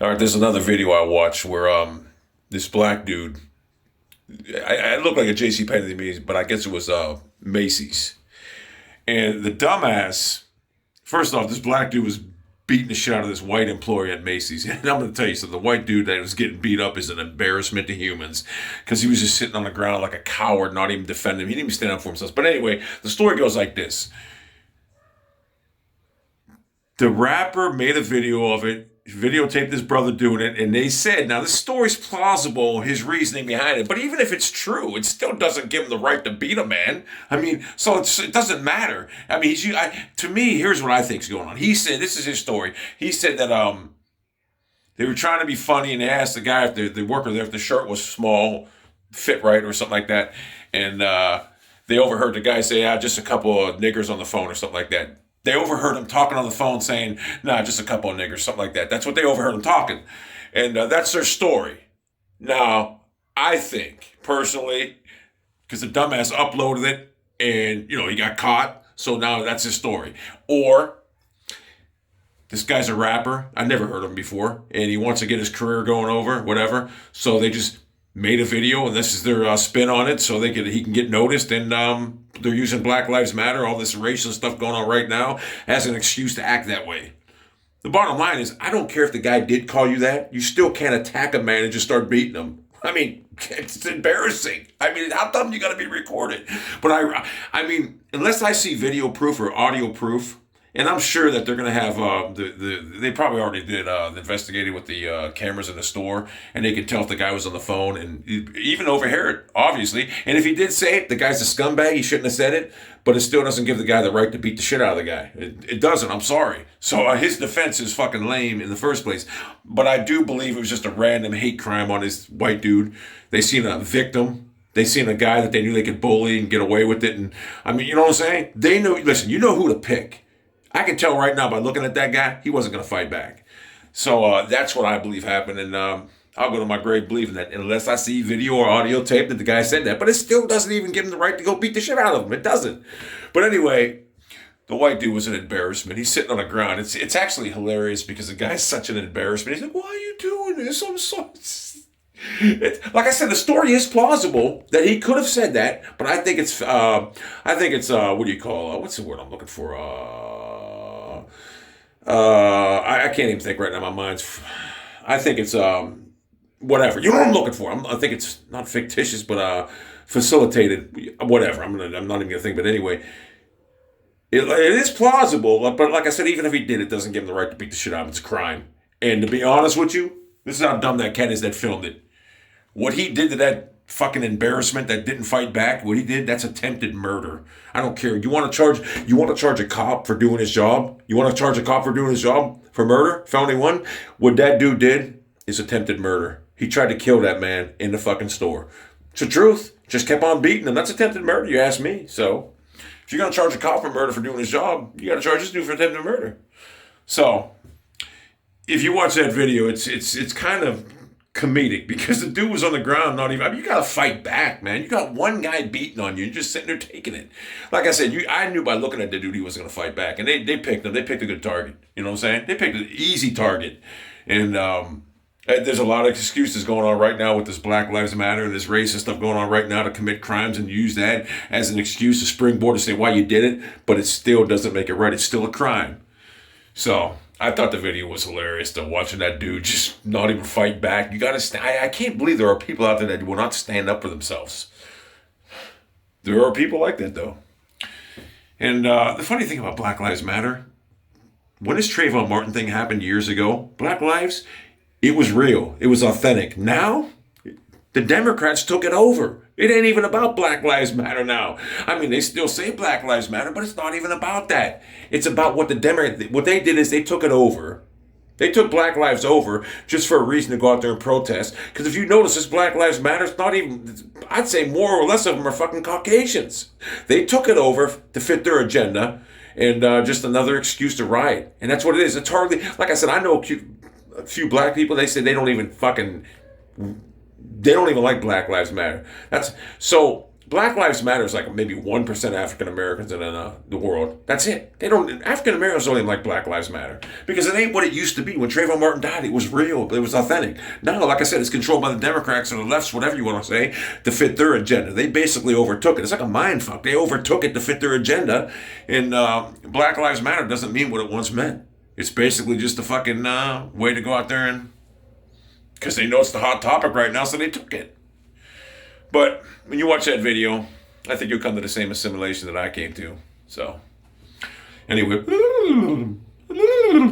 All right, there's another video I watched where this black dude, I looked like a J.C. Penney to me, but I guess it was Macy's, and the dumbass. First off, this black dude was beating the shit out of this white employee at Macy's, and I'm going to tell you something. The white dude that was getting beat up is an embarrassment to humans because he was just sitting on the ground like a coward, not even defending him. He didn't even stand up for himself. But anyway, the story goes like this: the rapper made a video of it, videotaped his brother doing it, and they said, now this story's plausible, his reasoning behind it, but even if it's true, it still doesn't give him the right to beat a man. I mean, so it doesn't matter. I mean, to me, here's what I think's going on. He said, this is his story. He said that they were trying to be funny, and they asked the guy, if the worker there, if the shirt was small, fit right, or something like that, and they overheard the guy say, just a couple of niggers on the phone, or something like that. They overheard him talking on the phone saying, nah, just a couple of niggers, something like that. That's what they overheard him talking. And that's their story. Now, I think, personally, because the dumbass uploaded it and, he got caught. So now that's his story. Or this guy's a rapper. I never heard of him before. And he wants to get his career going over, whatever. So they just made a video, and this is their spin on it, so he can get noticed, and they're using Black Lives Matter, all this racial stuff going on right now, as an excuse to act that way. The bottom line is, I don't care if the guy did call you that, you still can't attack a man and just start beating him. I mean, it's embarrassing. I mean, how dumb you got to be recorded? But I mean, unless I see video proof or audio proof, and I'm sure that they're going to have, they probably already did investigating with the cameras in the store, and they could tell if the guy was on the phone and even overhear it, obviously. And if he did say it, the guy's a scumbag, he shouldn't have said it, but it still doesn't give the guy the right to beat the shit out of the guy. It doesn't, I'm sorry. So his defense is fucking lame in the first place. But I do believe it was just a random hate crime on this white dude. They seen a victim. They seen a guy that they knew they could bully and get away with it. And I mean, you know what I'm saying? They knew, listen, you know who to pick. I can tell right now by looking at that guy, he wasn't going to fight back. So that's what I believe happened. And I'll go to my grave believing that, unless I see video or audio tape that the guy said that. But it still doesn't even give him the right to go beat the shit out of him. It doesn't. But anyway, the white dude was an embarrassment. He's sitting on the ground. It's actually hilarious because the guy's such an embarrassment. He's like, why are you doing this? I'm so... like I said, the story is plausible that he could have said that, but I think it's what do you call, what's the word I'm looking for? I can't even think right now. My mind's, I think it's, whatever. You know what I'm looking for. I think it's not fictitious, but, facilitated, whatever. I'm not even gonna think, but anyway, it is plausible, but like I said, even if he did, it doesn't give him the right to beat the shit out of him. It's a crime. And to be honest with you, this is how dumb that cat is that filmed it. What he did to that fucking embarrassment that didn't fight back, what he did, that's attempted murder. I don't care. You want to charge a cop for doing his job? You want to charge a cop for doing his job for murder? Felony one? What that dude did is attempted murder. He tried to kill that man in the fucking store. It's the truth. Just kept on beating him. That's attempted murder, you ask me. So, if you're going to charge a cop for murder for doing his job, you got to charge this dude for attempted murder. So, if you watch that video, it's kind of comedic because the dude was on the ground, not even. I mean, you gotta fight back, man. You got one guy beating on you, you're just sitting there taking it. Like I said, I knew by looking at the dude he wasn't gonna fight back, and they picked him. They picked a good target. You know what I'm saying? They picked an easy target, and there's a lot of excuses going on right now with this Black Lives Matter and this racist stuff going on right now to commit crimes and use that as an excuse to springboard to say why you did it, but it still doesn't make it right. It's still a crime. So I thought the video was hilarious, though, watching that dude just not even fight back. You gotta I can't believe there are people out there that will not stand up for themselves. There are people like that, though. And the funny thing about Black Lives Matter, when this Trayvon Martin thing happened years ago, Black Lives, it was real. It was authentic. Now, the Democrats took it over. It ain't even about Black Lives Matter now. I mean, they still say Black Lives Matter, but it's not even about that. It's about what what they did is they took it over. They took Black Lives over just for a reason to go out there and protest. Because if you notice, this Black Lives Matter, it's not even, I'd say more or less of them are fucking Caucasians. They took it over to fit their agenda and just another excuse to riot. And that's what it is. It's hardly, like I said, I know a few black people, they say they don't even like Black Lives Matter. So Black Lives Matter is like maybe 1% African Americans in the world. That's it. African Americans don't even like Black Lives Matter because it ain't what it used to be. When Trayvon Martin died, it was real. It was authentic. Now, like I said, it's controlled by the Democrats or the lefts, whatever you want to say, to fit their agenda. They basically overtook it. It's like a mind fuck. They overtook it to fit their agenda. And Black Lives Matter doesn't mean what it once meant. It's basically just a fucking way to go out there and, because they know it's the hot topic right now, so they took it. But when you watch that video, I think you'll come to the same assimilation that I came to. So, anyway.